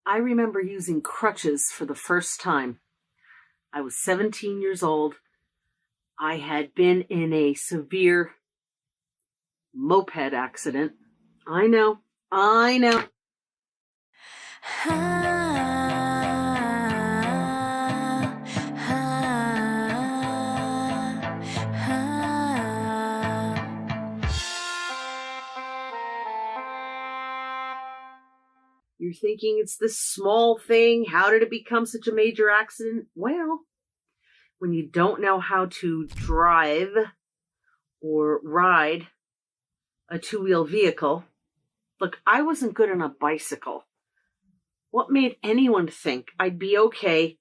I remember using crutches for the first time. I was 17 years old. I had been in a severe moped accident. I know. You're thinking it's this small thing. How did it become such a major accident? Well, when you don't know how to drive or ride a two-wheel vehicle, look, I wasn't good on a bicycle. What made anyone think I'd be okay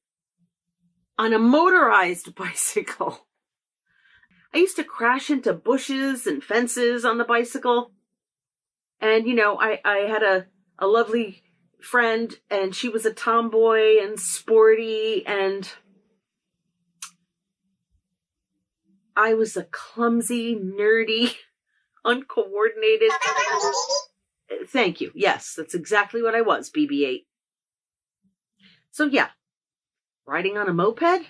on a motorized bicycle? I used to crash into bushes and fences on the bicycle. And, I had a lovely friend, and she was a tomboy and sporty, and I was a clumsy, nerdy, uncoordinated. Thank you. Yes, that's exactly what I was, BB-8. So yeah, riding on a moped?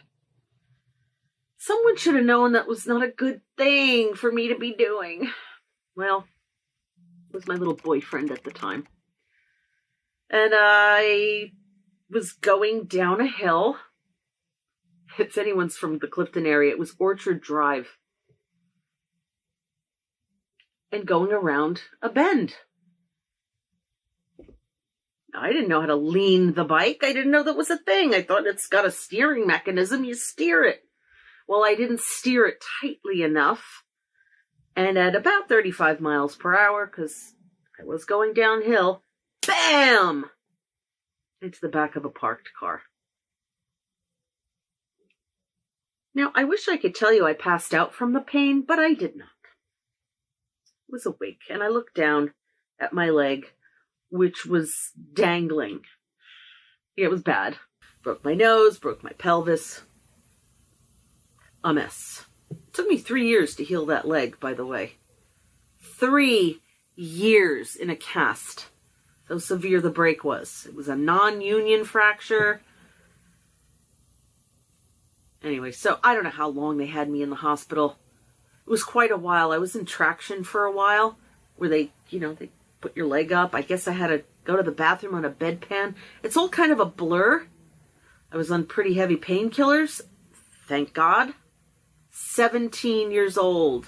Someone should have known that was not a good thing for me to be doing. Well, it was my little boyfriend at the time. And I was going down a hill. If anyone's from the Clifton area, it was Orchard Drive. And going around a bend. I didn't know how to lean the bike. I didn't know that was a thing. I thought it's got a steering mechanism. You steer it. Well, I didn't steer it tightly enough. And at about 35 miles per hour, because I was going downhill, bam! Into the back of a parked car. Now, I wish I could tell you I passed out from the pain, but I did not. I was awake, and I looked down at my leg, which was dangling. It was bad. Broke my nose, broke my pelvis. A mess. It took me 3 years to heal that leg, by the way. 3 years in a cast. So severe the break was. It was a non-union fracture. Anyway, so I don't know how long they had me in the hospital. It was quite a while. I was in traction for a while, where they put your leg up. I guess I had to go to the bathroom on a bedpan. It's all kind of a blur. I was on pretty heavy painkillers. Thank God. 17 years old.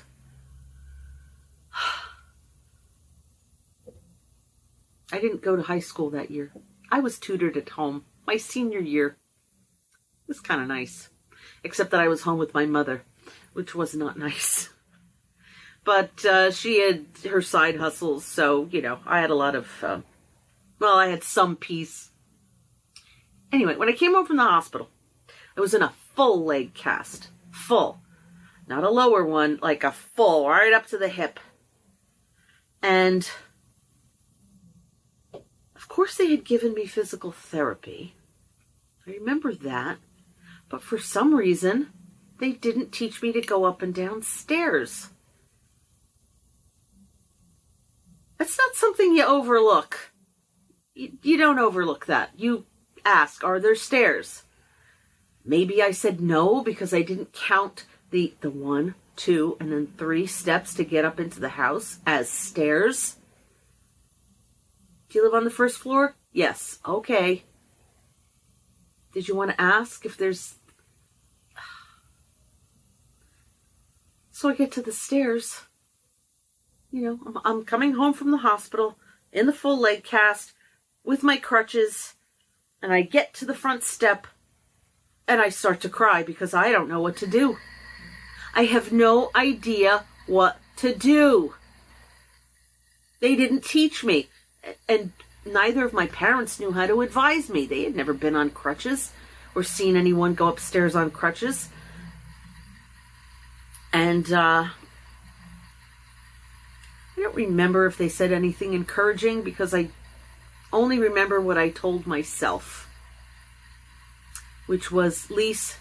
I didn't go to high school that year. I was tutored at home. My senior year. It was kind of nice. Except that I was home with my mother, which was not nice. But she had her side hustles, so, I had a lot of, I had some peace. Anyway, when I came home from the hospital, I was in a full leg cast. Full. Not a lower one, like a full, right up to the hip. And, of course, they had given me physical therapy. I remember that. But for some reason, they didn't teach me to go up and down stairs. That's not something you overlook. You don't overlook that. You ask, are there stairs? Maybe I said no because I didn't count the 1, 2, and then 3 steps to get up into the house as stairs. Do you live on the first floor? Yes. Okay. Did you want to ask if there's... So I get to the stairs. I'm coming home from the hospital in the full leg cast with my crutches, and I get to the front step and I start to cry because I don't know what to do. I have no idea what to do. They didn't teach me, and neither of my parents knew how to advise me. They had never been on crutches or seen anyone go upstairs on crutches. And I don't remember if they said anything encouraging because I only remember what I told myself, which was, Lise,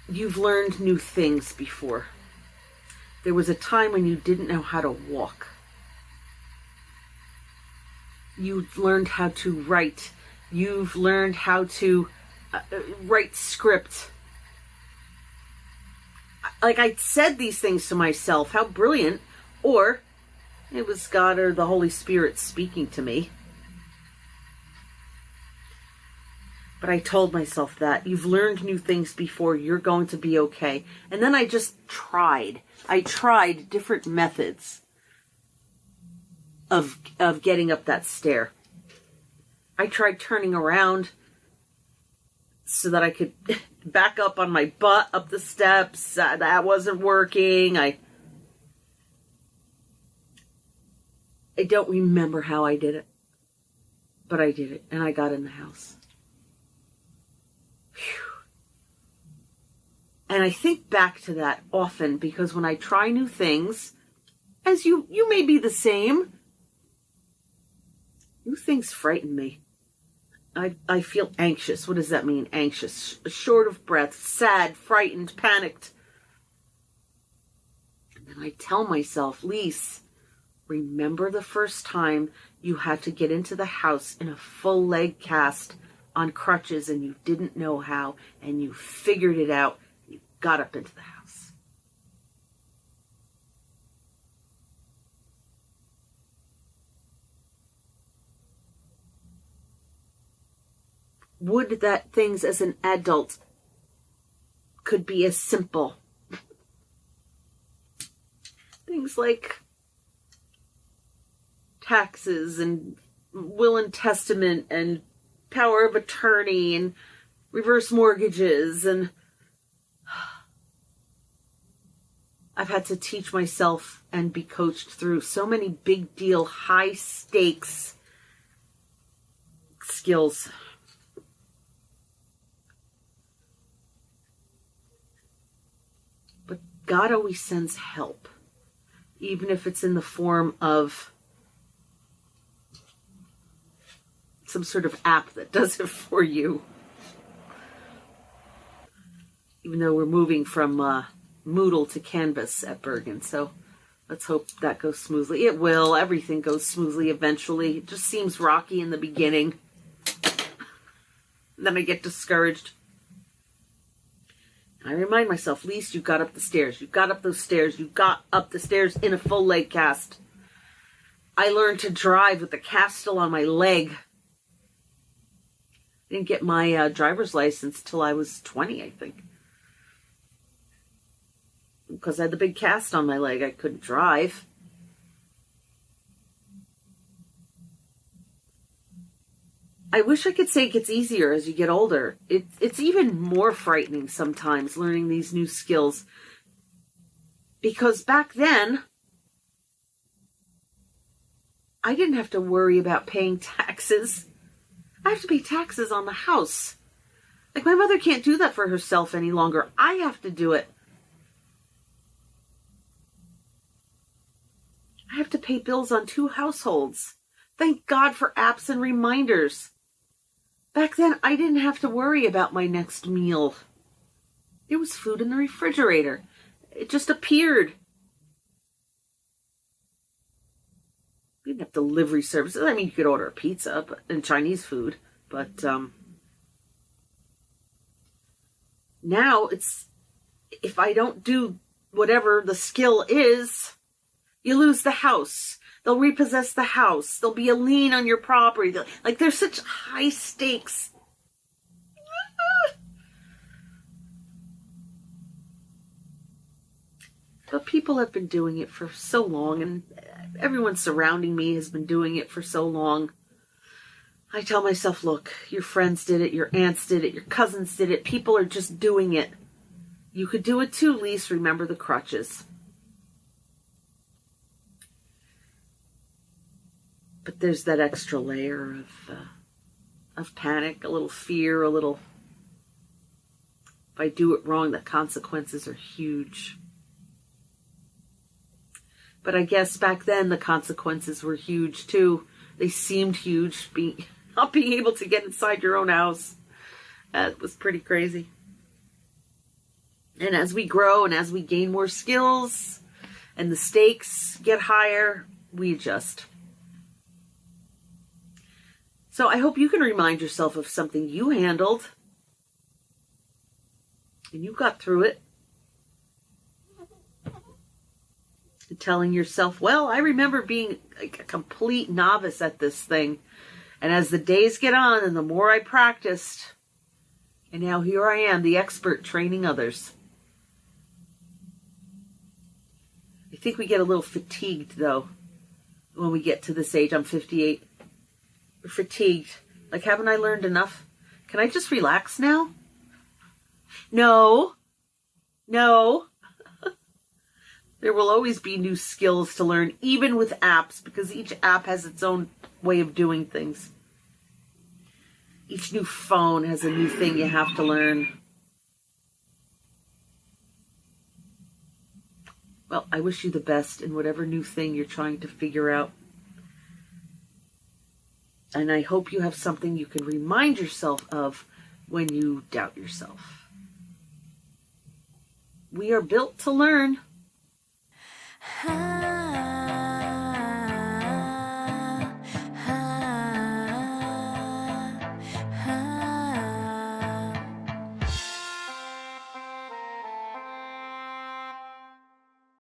you've learned new things before. There was a time when you didn't know how to walk. You've learned how to write. You've learned how to write script. Like, I said these things to myself. How brilliant. Or it was God or the Holy Spirit speaking to me. But I told myself that. You've learned new things before. You're going to be okay. And then I just tried. I tried different methods of getting up that stair. I tried turning around so that I could back up on my butt up the steps. That wasn't working. I don't remember how I did it. But I did it. And I got in the house. And I think back to that often because when I try new things, as you may be the same, new things frighten me. I feel anxious. What does that mean? Anxious, short of breath, sad, frightened, panicked. And then I tell myself, Lise, remember the first time you had to get into the house in a full leg cast on crutches and you didn't know how and you figured it out. You got up into the house. Would that things as an adult could be as simple. Things like taxes and will and testament and power of attorney and reverse mortgages, and I've had to teach myself and be coached through so many big deal, high stakes skills. But God always sends help, even if it's in the form of some sort of app that does it for you. Even though we're moving from Moodle to Canvas at Bergen, so let's hope that goes smoothly. It will. Everything goes smoothly eventually. It just seems rocky in the beginning. Then I get discouraged. I remind myself, Lise, you got up the stairs. You got up those stairs. You got up the stairs in a full leg cast. I learned to drive with the cast still on my leg. I didn't get my driver's license till I was 20, I think. Because I had the big cast on my leg, I couldn't drive. I wish I could say it gets easier as you get older. It's even more frightening sometimes, learning these new skills. Because back then, I didn't have to worry about paying taxes. I have to pay taxes on the house. Like, my mother can't do that for herself any longer. I have to do it. I have to pay bills on 2 households. Thank God for apps and reminders. Back then, I didn't have to worry about my next meal. There was food in the refrigerator. It just appeared. We didn't have delivery services. I mean, you could order a pizza and Chinese food, but now it's, if I don't do whatever the skill is, you lose the house. They'll repossess the house. There'll be a lien on your property. Like, there's such high stakes. But people have been doing it for so long, and everyone surrounding me has been doing it for so long. I tell myself, look, your friends did it, your aunts did it, your cousins did it. People are just doing it. You could do it too, Lise. Remember the crutches. But there's that extra layer of panic, a little fear, a little, if I do it wrong, the consequences are huge. But I guess back then the consequences were huge too. They seemed huge, not being able to get inside your own house. That was pretty crazy. And as we grow and as we gain more skills and the stakes get higher, we adjust. So I hope you can remind yourself of something you handled and you got through it. And telling yourself, well, I remember being like a complete novice at this thing. And as the days get on and the more I practiced, and now here I am, the expert training others. I think we get a little fatigued, though, when we get to this age. I'm 58. We're fatigued. Like, haven't I learned enough? Can I just relax now? No. There will always be new skills to learn, even with apps, because each app has its own way of doing things. Each new phone has a new thing you have to learn. Well, I wish you the best in whatever new thing you're trying to figure out. And I hope you have something you can remind yourself of when you doubt yourself. We are built to learn.